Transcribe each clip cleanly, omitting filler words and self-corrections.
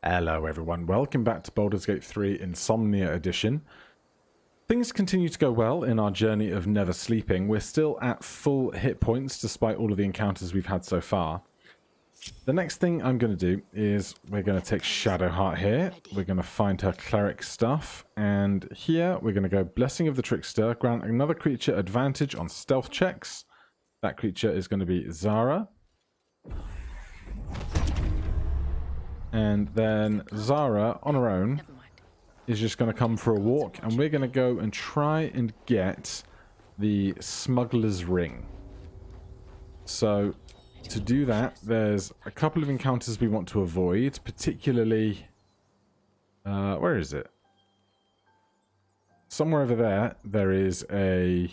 Hello everyone, welcome back to Baldur's Gate 3 Insomnia Edition. Things continue to go well in our journey of never sleeping. We're still at full hit points despite all of the encounters we've had so far. The next thing I'm going to do is we're going to take Shadowheart here. We're going to find her cleric stuff. And here we're going to go Blessing of the Trickster. Grant another creature advantage on stealth checks. That creature is going to be Zara. And then Zara, on her own, is just going to come for a walk. And we're going to go and try and get the Smuggler's Ring. So, to do that, there's a couple of encounters we want to avoid. Particularly... where is it? Somewhere over there, there is a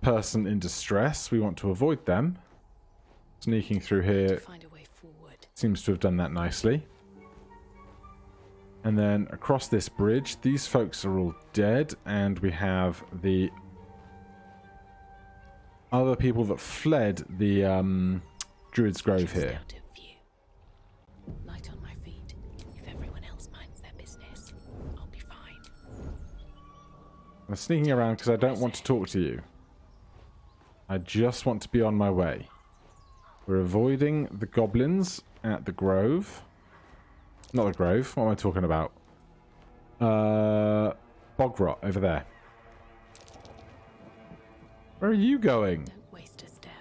person in distress. We want to avoid them. Sneaking through here... Seems to have done that nicely. And then across this bridge, these folks are all dead, and we have the other people that fled the Druid's Grove here. Light on my feet. If everyone else minds their business, I'll be fine. I'm sneaking around because I don't want to talk to you. I just want to be on my way. We're avoiding the goblins at the Grove. Not the Grove. What am I talking about? Bogrot over there. Where are you going? Don't waste a step.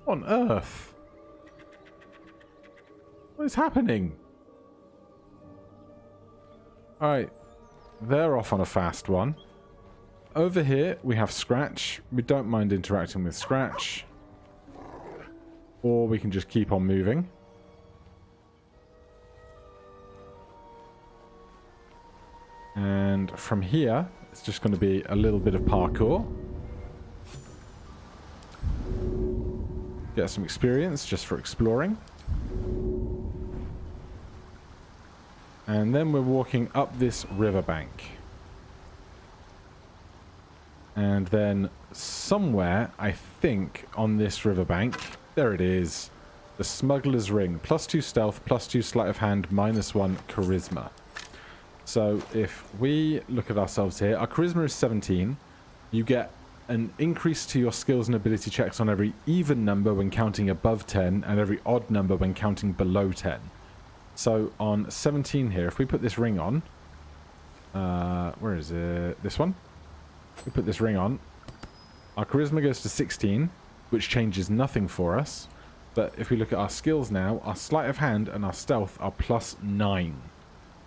What on earth? What is happening? Alright. They're off on a fast one. Over here, we have Scratch. We don't mind interacting with Scratch. Or we can just keep on moving. And from here, it's just going to be a little bit of parkour. Get some experience just for exploring. And then we're walking up this riverbank. And then somewhere, I think, on this riverbank, there it is. The Smuggler's Ring. +2 stealth, +2 sleight of hand, -1 charisma. So if we look at ourselves here, our charisma is 17. You get an increase to your skills and ability checks on every even number when counting above 10 and every odd number when counting below 10. So on 17 here, if we put this ring on, where is it? This one? We put this ring on. Our charisma goes to 16, which changes nothing for us. But if we look at our skills now, our sleight of hand and our stealth are +9.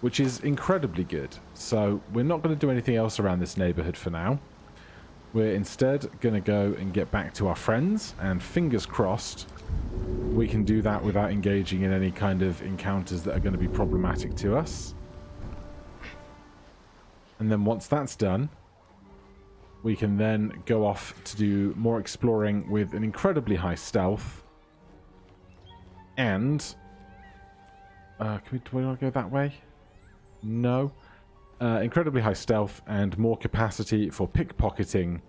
Which is incredibly good. So we're not going to do anything else around this neighborhood for now. We're instead going to go and get back to our friends. And fingers crossed, we can do that without engaging in any kind of encounters that are going to be problematic to us. And then once that's done, we can then go off to do more exploring with an incredibly high stealth. And... do we want to go that way? No. Incredibly high stealth and more capacity for pickpocketing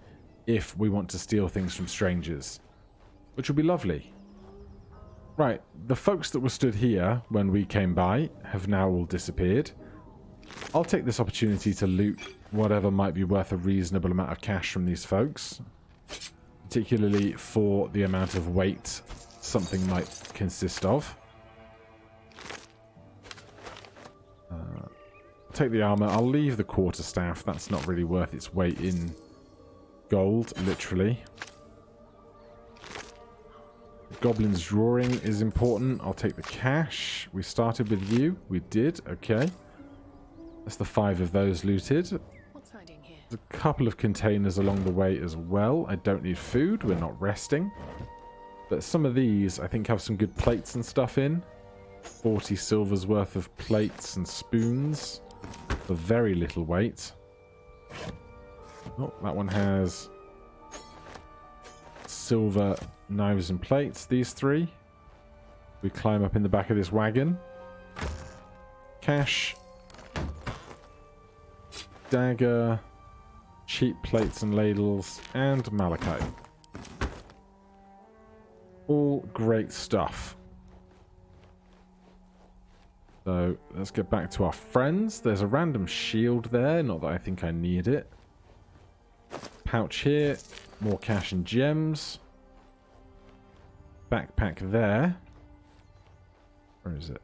if we want to steal things from strangers. Which would be lovely. Right, the folks that were stood here when we came by have now all disappeared. I'll take this opportunity to loot whatever might be worth a reasonable amount of cash from these folks. Particularly for the amount of weight something might consist of. Take the armor. I'll leave the quarterstaff. That's not really worth its weight in gold, literally. Goblin's drawing is important. I'll take the cash. We started with you. We did. Okay. That's the 5 of those looted. What's hiding here? There's a couple of containers along the way as well. I don't need food. We're not resting. But some of these, I think, have some good plates and stuff in. 40 silver's worth of plates and spoons. For very little weight. Oh, that one has silver knives and plates. These 3. We climb up in the back of this wagon. Cash. Dagger. Cheap plates and ladles. And malachite. All great stuff. So let's get back to our friends. There's a random shield there. Not that I think I need it. Pouch here. More cash and gems. Backpack there. Where is it?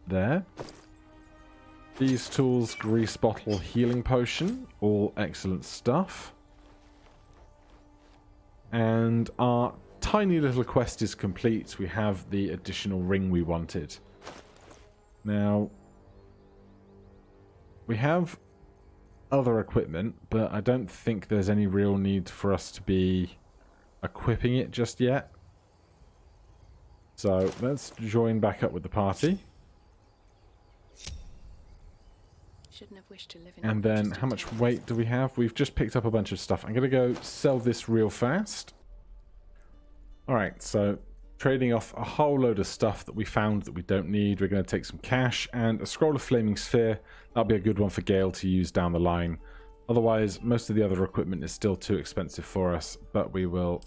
There. These tools, grease bottle, healing potion. All excellent stuff. And our tiny little quest is complete. We have the additional ring we wanted. Now, we have other equipment, but I don't think there's any real need for us to be equipping it just yet. So let's join back up with the party. Shouldn't have wished to live in. And then how much weight do we have? We've just picked up a bunch of stuff. I'm going to go sell this real fast. Alright, so trading off a whole load of stuff that we found that we don't need. We're going to take some cash and a scroll of flaming sphere. That'll be a good one for Gale to use down the line. Otherwise, most of the other equipment is still too expensive for us, but we will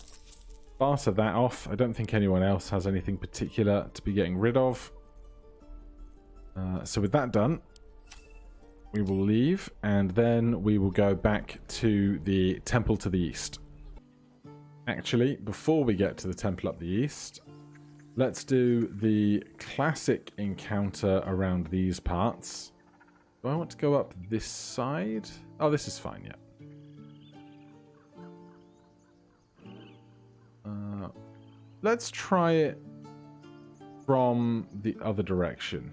barter that off. I don't think anyone else has anything particular to be getting rid of. So with that done, we will leave, and then we will go back to the temple to the east. Actually, before we get to the temple up the east, let's do the classic encounter around these parts. Do I want to go up this side? Oh, this is fine, yeah. Let's try it from the other direction.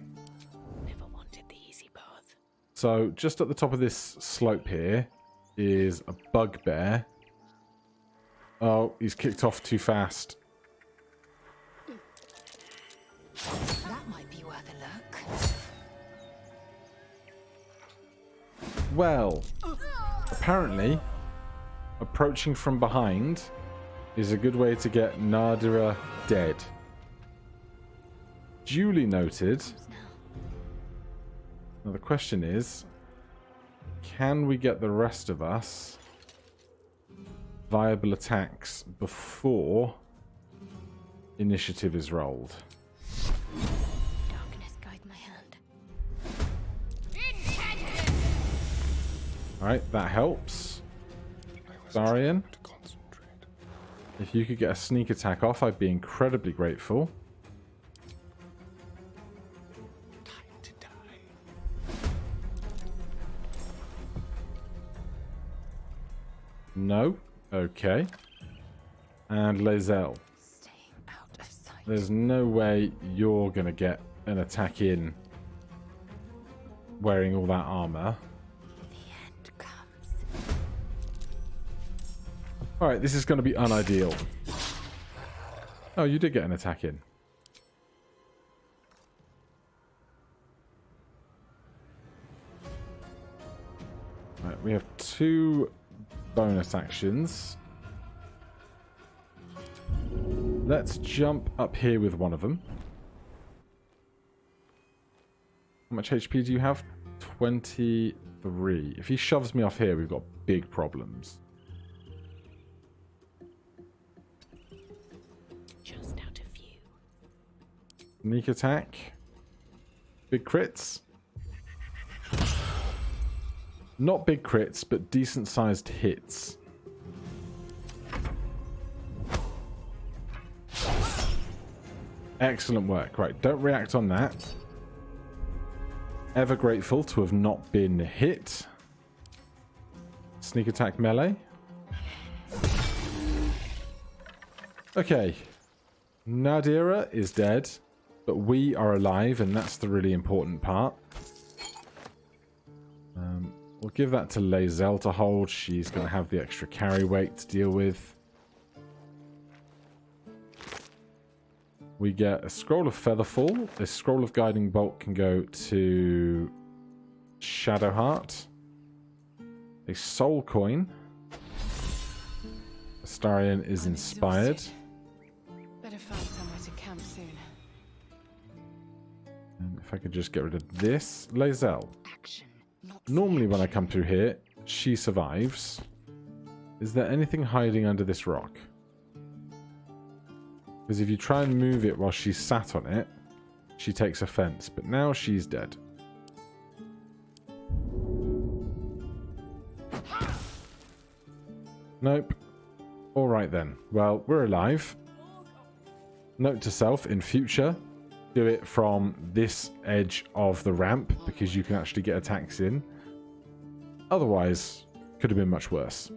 Never wanted the easy path. So, just at the top of this slope here is a bugbear. Oh, he's kicked off too fast. That might be worth a look. Well, apparently, approaching from behind is a good way to get Nadira dead. Duly noted. Now the question is, can we get the rest of us viable attacks before initiative is rolled? Darkness guide my hand. Alright, that helps. Darian, if you could get a sneak attack off, I'd be incredibly grateful. Time to die. No? Okay. And Lae'zel. Staying out of sight. There's no way you're going to get an attack in wearing all that armor. The end comes. Alright, this is going to be unideal. Oh, you did get an attack in. Right, we have 2 bonus actions. Let's jump up here with one of them. How much HP do you have? 23. If he shoves me off here, we've got big problems. Just out of view. Sneak attack. Big crits. Not big crits, but decent sized hits. Excellent work. Right, don't react on that. Ever grateful to have not been hit. Sneak attack melee. Okay. Nadira is dead, but we are alive, and that's the really important part. We'll give that to Lae'zel to hold. She's going to have the extra carry weight to deal with. We get a scroll of Featherfall. A scroll of Guiding Bolt can go to Shadowheart. A soul coin. Astarion is inspired. Better find somewhere to camp soon. And if I could just get rid of this. Lae'zel. Action. Normally when I come through here, she survives. Is there anything hiding under this rock? Because if you try and move it while she's sat on it, she takes offense, but now she's dead. Nope. Alright then. Well, we're alive. Note to self, in future, do it from this edge of the ramp, because you can actually get attacks in. Otherwise, could have been much worse.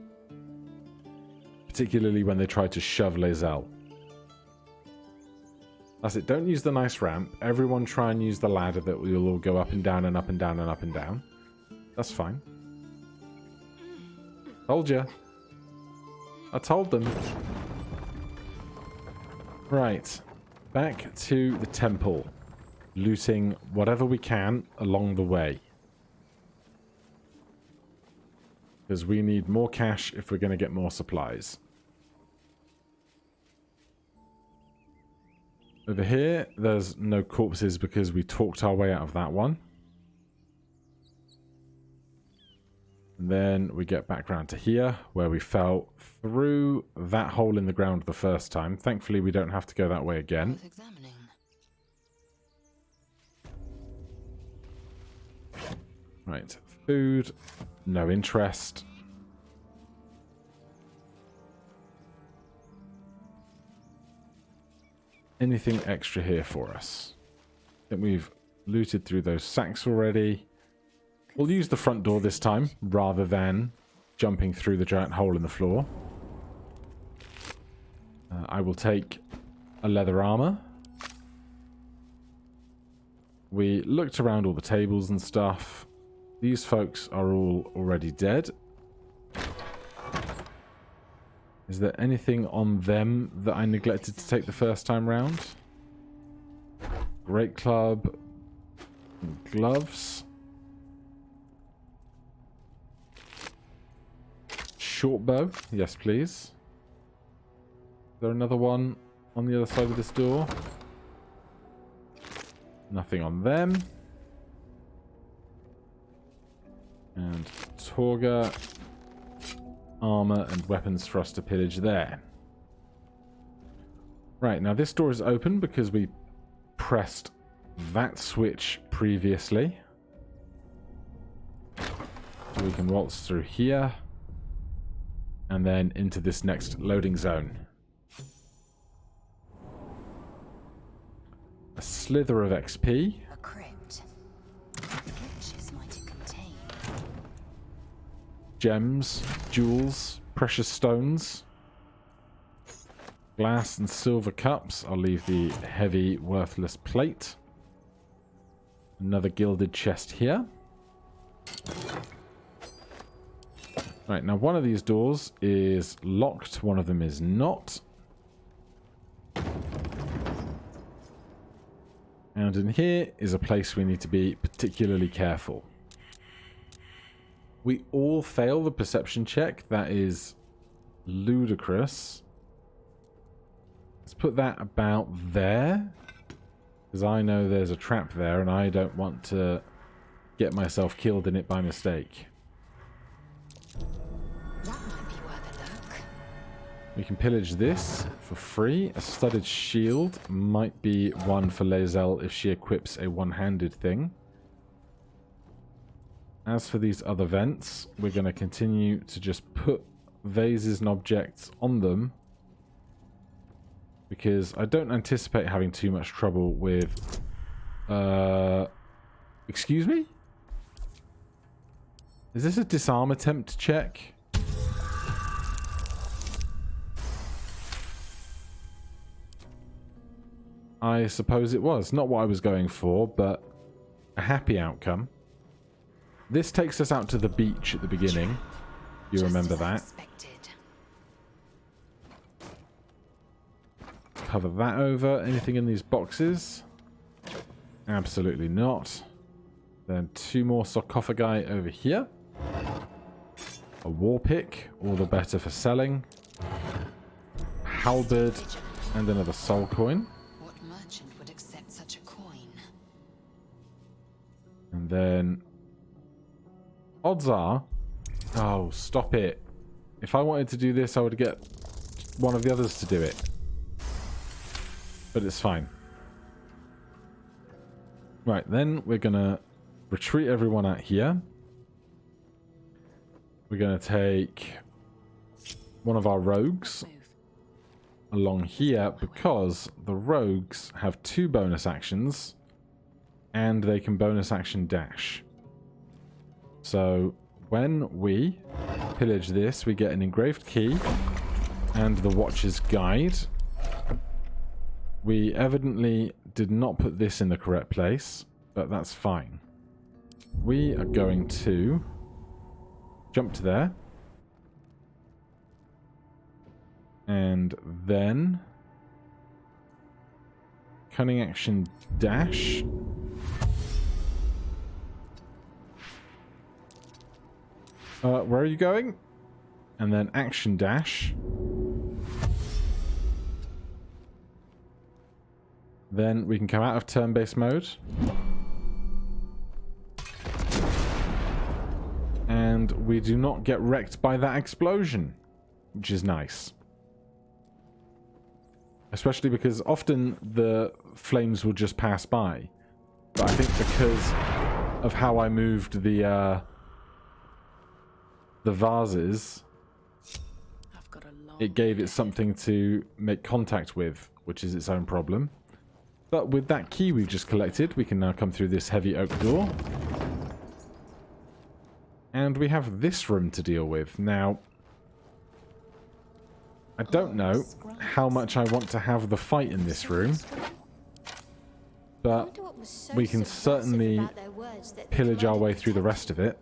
Particularly when they tried to shove Lae'zel. That's it. Don't use the nice ramp. Everyone try and use the ladder that we'll all go up and down and up and down and up and down. That's fine. Told ya. I told them. Right. Back to the temple. Looting whatever we can along the way. Because we need more cash if we're going to get more supplies. Over here, there's no corpses because we talked our way out of that one. And then we get back round to here, where we fell through that hole in the ground the first time. Thankfully, we don't have to go that way again. Right, food, no interest. Anything extra here for us? I think we've looted through those sacks already. We'll use the front door this time, rather than jumping through the giant hole in the floor. I will take a leather armor. We looked around all the tables and stuff. These folks are all already dead. Is there anything on them that I neglected to take the first time round? Great club. Gloves. Short bow. Yes, please. Is there another one on the other side of this door? Nothing on them. And Torga. Armor and weapons for us to pillage there. Right, now this door is open because we pressed that switch previously. So we can waltz through here. And then into this next loading zone. A slither of XP. A crypt. What riches might it contain? Gems, jewels, precious stones, glass and silver cups. I'll leave the heavy, worthless plate. Another gilded chest here. Right, now one of these doors is locked, one of them is not. And in here is a place we need to be particularly careful. We all fail the perception check. That is ludicrous. Let's put that about there. Because I know there's a trap there and I don't want to get myself killed in it by mistake. That might be worth a look. We can pillage this for free. A studded shield might be one for Lae'zel if she equips a one-handed thing. As for these other vents, we're going to continue to just put vases and objects on them. Because I don't anticipate having too much trouble with... Excuse me? Is this a disarm attempt check? I suppose it was. Not what I was going for, but a happy outcome. This takes us out to the beach at the beginning. You remember that. Cover that over. Anything in these boxes? Absolutely not. Then two more sarcophagi over here. A war pick, all the better for selling. Halberd and another soul coin. What merchant would accept such a coin? And then odds are... Oh, stop it. If I wanted to do this, I would get one of the others to do it. But it's fine. Right, then we're going to retreat everyone out here. We're going to take one of our rogues along here because the rogues have 2 bonus actions and they can bonus action dash. So when we pillage this, we get an engraved key and the Watcher's Guide. We evidently did not put this in the correct place, but that's fine. We are going to jump to there. And then cunning action dash. Where are you going? And then action dash. Then we can come out of turn-based mode. And we do not get wrecked by that explosion, which is nice. Especially because often the flames will just pass by. But I think because of how I moved the vases, it gave it something to make contact with, which is its own problem. But with that key we've just collected, we can now come through this heavy oak door. And we have this room to deal with. Now, I don't know how much I want to have the fight in this room, but we can certainly pillage our way through the rest of it.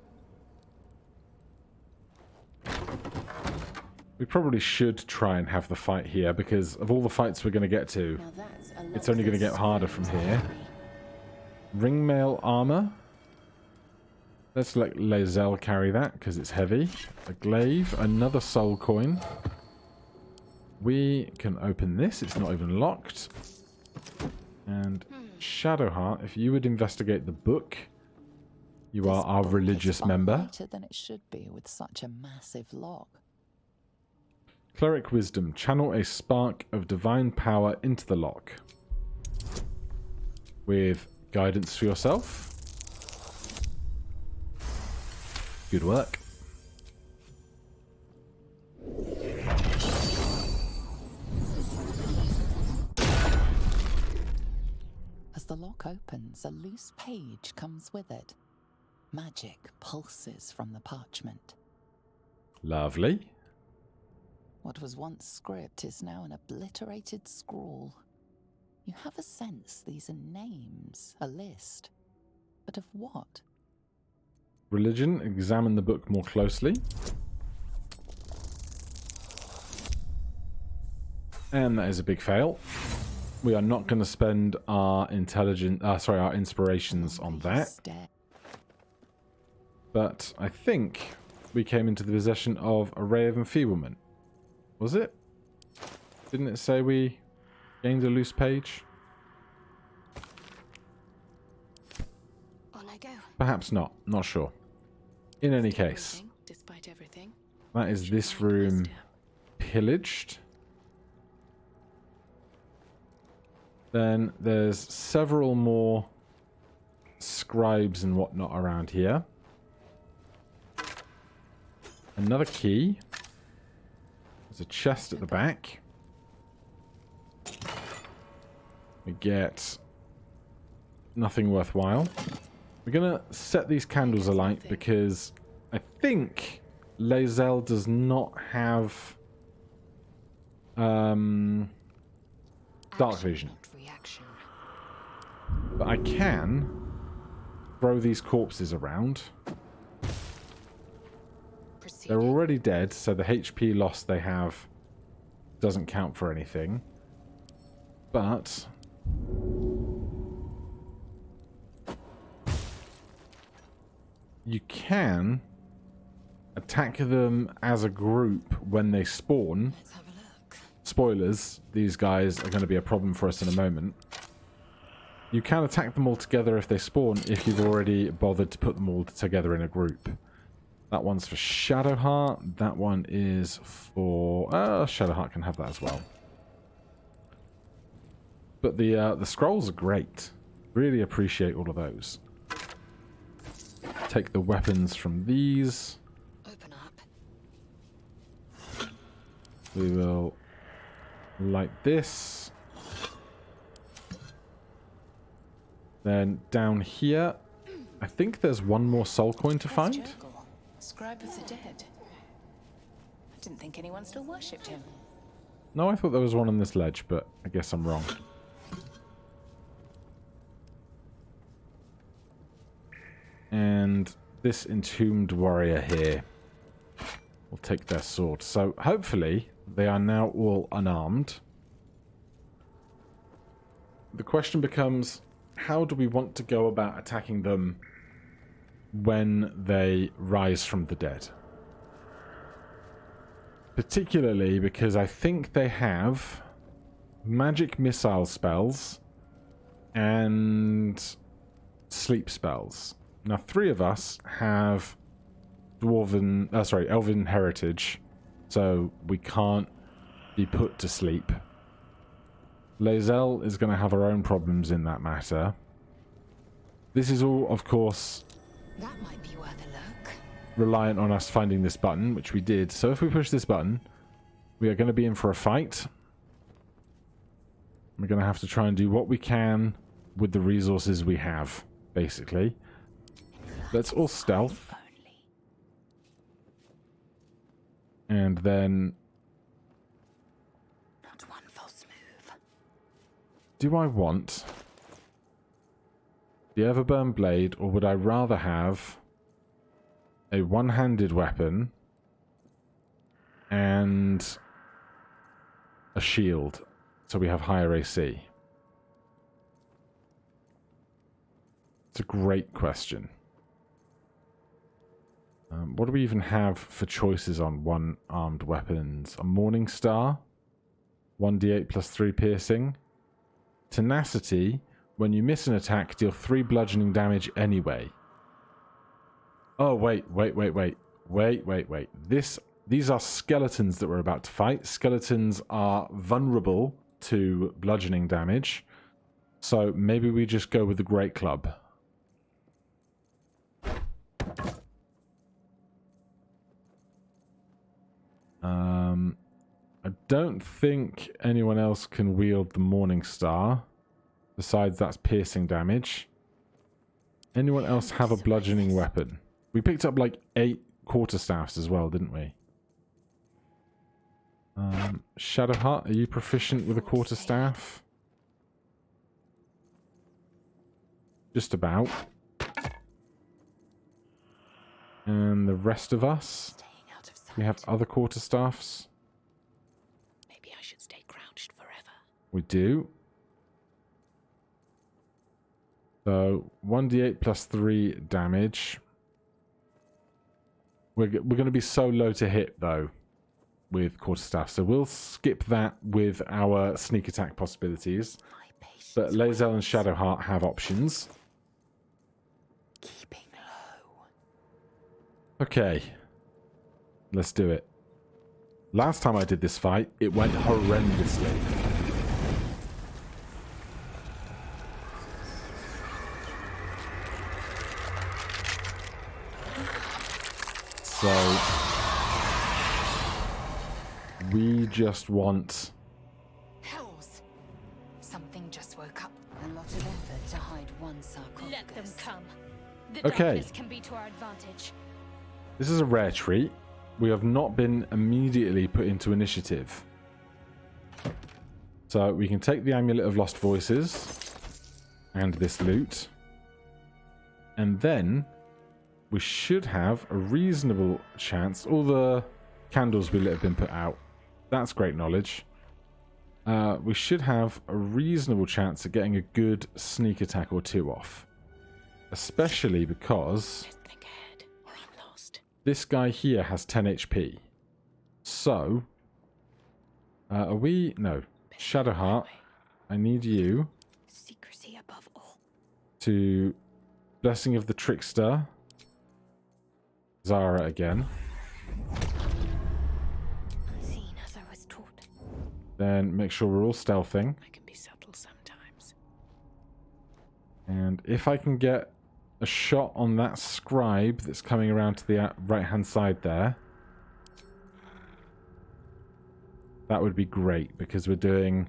We probably should try and have the fight here, because of all the fights we're going to get to, it's only going to get harder from here. Ringmail armor. Let's let Lae'zel carry that, because it's heavy. A glaive, another soul coin. We can open this, it's not even locked. And Shadowheart, if you would investigate the book, you are our religious member. Lighter than it should be with such a massive lock. Cleric Wisdom, channel a spark of divine power into the lock. With guidance for yourself. Good work. As the lock opens, a loose page comes with it. Magic pulses from the parchment. Lovely. What was once script is now an obliterated scrawl. You have a sense these are names, a list. But of what? Religion, examine the book more closely. And that is a big fail. We are not going to spend our our inspirations on that. But I think we came into the possession of a ray of enfeeblement. Was it? Didn't it say we gained a loose page? On I go. Perhaps not. Not sure. In any case, Despite everything, that is this room pillaged. Then there's several more scribes and whatnot around here. Another key. There's a chest at the back. We get nothing worthwhile. We're going to set these candles alight because I think Lae'zel does not have dark vision. But I can throw these corpses around. They're already dead, so the HP loss they have doesn't count for anything. But you can attack them as a group when they spawn. let's have a look. Spoilers, these guys are going to be a problem for us in a moment. You can attack them all together if they spawn, if you've already bothered to put them all together in a group. That one's for Shadowheart. That one is for... Shadowheart can have that as well. But the scrolls are great. Really appreciate all of those. Take the weapons from these. Open up. We will light this. Then down here, I think there's one more soul coin to find. Jurgle, scribe of the dead. I didn't think anyone still worshipped him. No, I thought there was one on this ledge, but I guess I'm wrong. And this entombed warrior here will take their sword. So hopefully they are now all unarmed. The question becomes, how do we want to go about attacking them when they rise from the dead? Particularly because I think they have magic missile spells and sleep spells. Now, 3 of us have elven heritage, so we can't be put to sleep. Lae'zel is going to have her own problems in that matter. This is all, of course, That might be worth a look. reliant on us finding this button, which we did. So if we push this button, we are going to be in for a fight. We're going to have to try and do what we can with the resources we have, basically. Let's all stealth. And then... Not one false move. do I want the Everburn Blade, or would I rather have a one-handed weapon and a shield, so we have higher AC? It's a great question. What do we even have for choices on one-armed weapons? A Morning Star, 1d8 plus 3 piercing. Tenacity, when you miss an attack, deal 3 bludgeoning damage anyway. Oh, wait. These are skeletons that we're about to fight. Skeletons are vulnerable to bludgeoning damage. So maybe we just go with the Great Club. I don't think anyone else can wield the Morning Star. Besides, that's piercing damage. Anyone else have a bludgeoning weapon? We picked up like 8 quarterstaffs as well, didn't we? Shadowheart, are you proficient with a quarterstaff? Just about. And the rest of us? We have other quarterstaffs. Maybe I should stay crouched forever. We do. So 1d8 plus 3 damage. We're going to be so low to hit though with quarterstaff, so we'll skip that with our sneak attack possibilities. But Lae'zel and Shadowheart have options. Keeping low. Okay. Let's do it. Last time I did this fight, it went horrendously. So we just want... Hells! Something just woke up. A lot of effort to hide one sarcophagus. Let them come. The Okay. darkness can be to our advantage. This is a rare treat. We have not been immediately put into initiative. So we can take the Amulet of Lost Voices and this loot. And then we should have a reasonable chance. All the candles we lit have been put out. That's great knowledge. We should have a reasonable chance of getting a good sneak attack or 2 off. Especially because Let's think ahead, or I'm lost. this guy here has 10 HP. So, are we... No. Shadowheart, I need you Secrecy above all. to Blessing of the Trickster. Zara again. Unseen as I was taught. Then make sure we're all stealthing. I can be subtle sometimes. And if I can get a shot on that scribe that's coming around to the right-hand side there, that would be great, because we're doing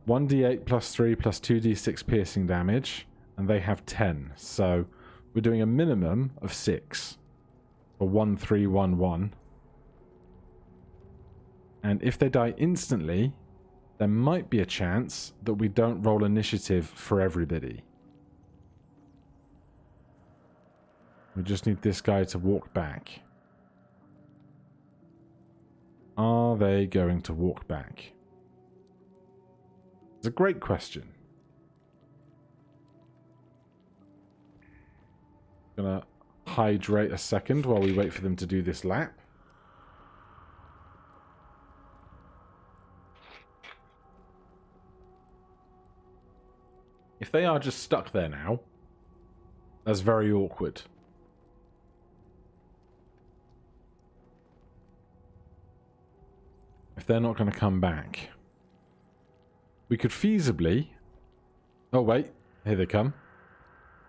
1d8 plus 3 plus 2d6 piercing damage, and they have 10. So we're doing a minimum of 6 for 1, 3, 1, 1. And if they die instantly, there might be a chance that we don't roll initiative for everybody. We just need this guy to walk back. Are they going to walk back? It's a great question. Gonna hydrate a second while we wait for them to do this lap. If they are just stuck there now, that's very awkward. If they're not going to come back, we could feasibly... Oh, wait. Here they come.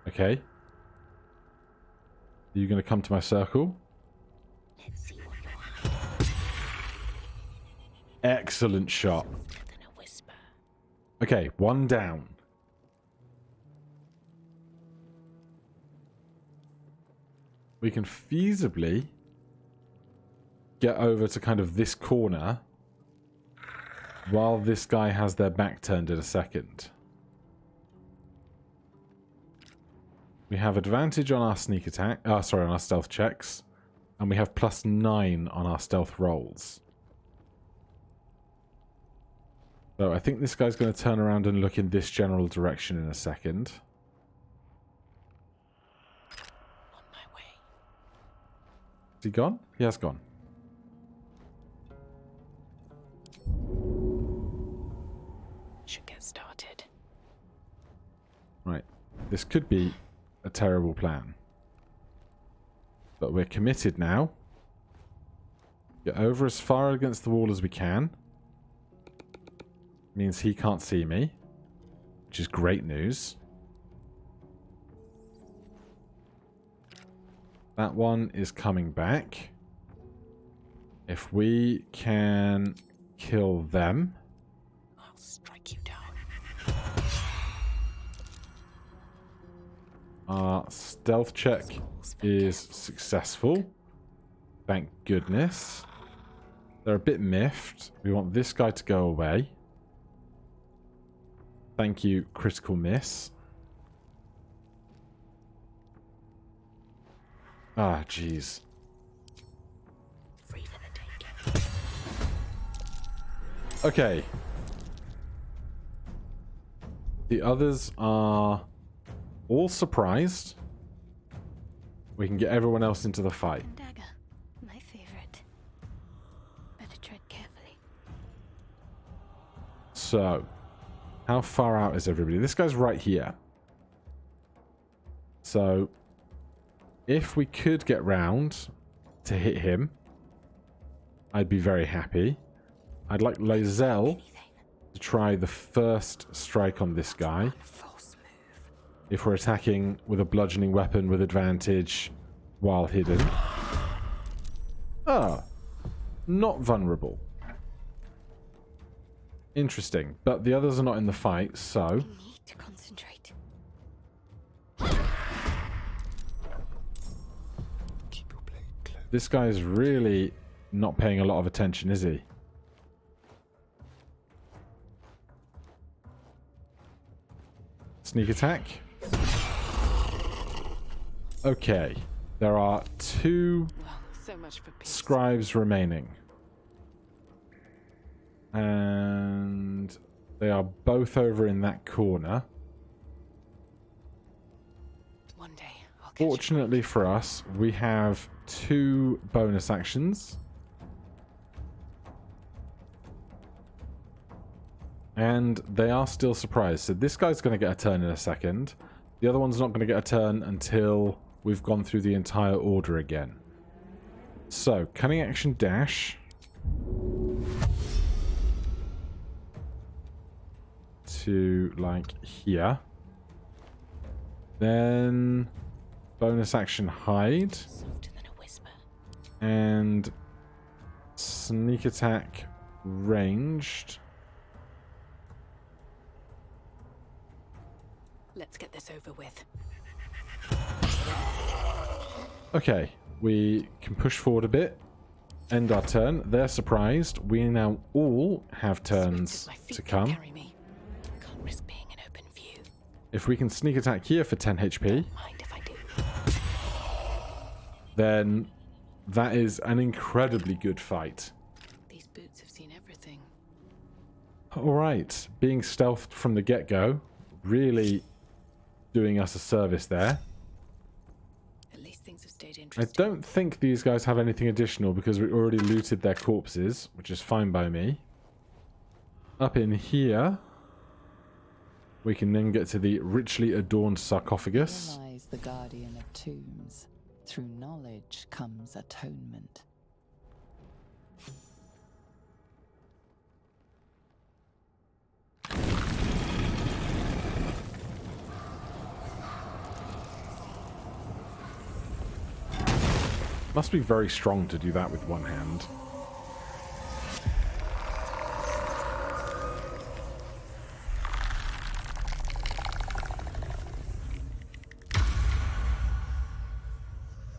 Okay. Are you going to come to my circle? Excellent shot. Okay, one down. We can feasibly get over to kind of this corner while this guy has their back turned in a second. We have advantage on our sneak attack, on our stealth checks, and we have +9 on our stealth rolls. So I think this guy's going to turn around and look in this general direction in a second. On my way. Is he gone? He has gone. Should get started. Right. This could be a terrible plan. But we're committed now. Get over as far against the wall as we can. Means he can't see me, which is great news. That one is coming back. If we can kill them... I'll strike you down. Our stealth check is successful. Thank goodness. They're a bit miffed. We want this guy to go away. Thank you, critical miss. Ah, jeez. Free for the taking. Okay. The others are all surprised. We can get everyone else into the fight. Dagger, my favorite. Better tread carefully. So, how far out is everybody? This guy's right here. So, if we could get round to hit him, I'd be very happy. I'd like Lae'zel to try the first strike on this guy. False move. If we're attacking with a bludgeoning weapon with advantage while hidden. Ah, not vulnerable. Interesting, but the others are not in the fight, so... I need to concentrate. Keep your blade close. This guy is really not paying a lot of attention, is he? Sneak attack. Okay, there are 2 Well, so much for peace. scribes remaining. And they are both over in that corner. One day, I'll catch Fortunately for us, we have 2 bonus actions. And they are still surprised. So this guy's going to get a turn in a second. The other one's not going to get a turn until we've gone through the entire order again. So, cunning action dash. To, like, here. Then bonus action hide. Softer than a whisper. And sneak attack ranged. Let's get this over with. Okay, we can push forward a bit. End our turn. They're surprised. We now all have Swift as turns my feet to can come. carry me. Can't risk being in open view. If we can sneak attack here for 10 HP, Mind if I do? then that is an incredibly good fight. These boots have seen everything. Alright, being stealthed from the get-go, really doing us a service there. At least things have stayed I interesting. don't think these guys have anything additional because we already looted their corpses, which is fine by me. Up in here, we can then get to the richly adorned sarcophagus. Realize the guardian of tombs. Through knowledge comes atonement. Must be very strong to do that with one hand.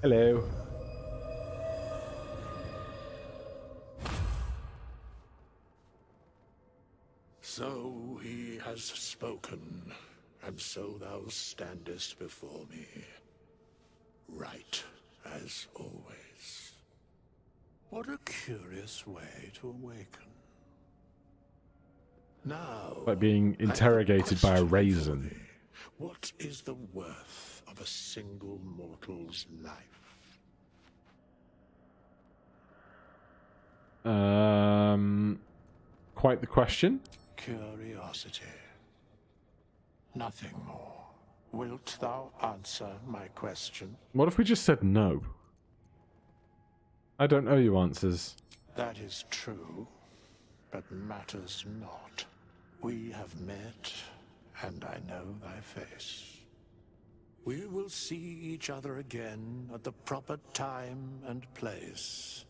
Hello. So he has spoken, and so thou standest before me. Right, as always. What a curious way to awaken. Now, Like being I have interrogated by a question for raisin. thee. What is the worth of a single mortal's life? Quite the question. Curiosity. Nothing more. Wilt thou answer my question? What if we just said no? I don't owe you answers. That is true, but matters not. We have met, and I know thy face. We will see each other again at the proper time and place.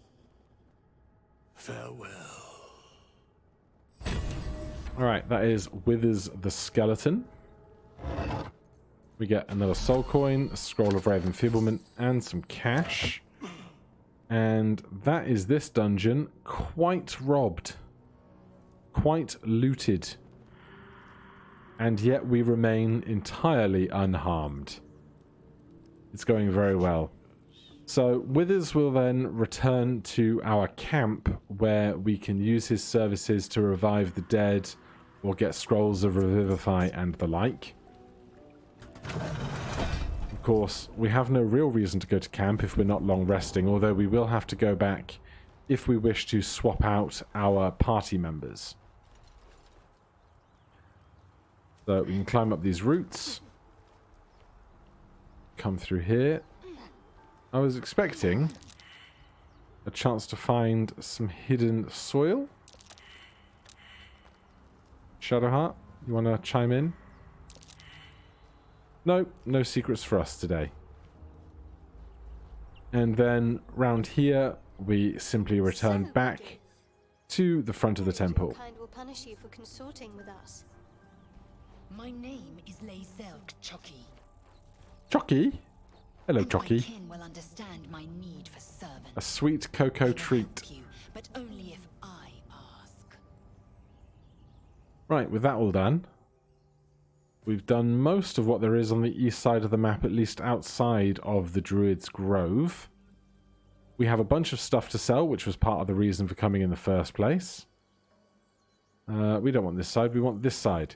Farewell. Alright, that is Withers the Skeleton. We get another soul coin, a scroll of rare enfeeblement, and some cash. And that is this dungeon, quite robbed. Quite looted. And yet we remain entirely unharmed. It's going very well. So Withers will then return to our camp where we can use his services to revive the dead or get scrolls of revivify and the like. Of course, we have no real reason to go to camp if we're not long resting, although we will have to go back if we wish to swap out our party members. So we can climb up these routes. Come through here. I was expecting a chance to find some hidden soil. Shadowheart, you want to chime in? Nope, no secrets for us today. And then round here, we simply return back to the front of the temple. Your kind will punish you for consorting with us. My name is Laiselk Chucky. Chucky? Hello, And my Chucky. kin will understand my need for servants. A sweet I cocoa will treat. help you, but only if I ask. Right, with that all done, we've done most of what there is on the east side of the map, at least outside of the Druid's Grove. We have a bunch of stuff to sell, which was part of the reason for coming in the first place. We don't want this side, we want this side.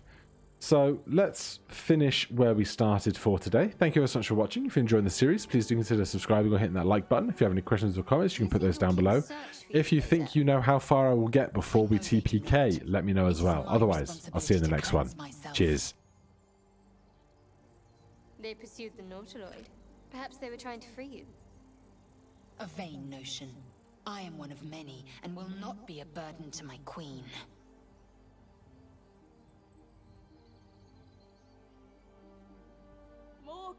So let's finish where we started for today. Thank you so much for watching. If you're enjoying the series, please do consider subscribing or hitting that like button. If you have any questions or comments, you can put those down below. If you think you know how far I will get before we TPK, let me know as well. Otherwise, I'll see you in the next one. Cheers. They pursued the Nautiloid. Perhaps they were trying to free you. A vain notion. I am one of many, and will not be a burden to my queen. More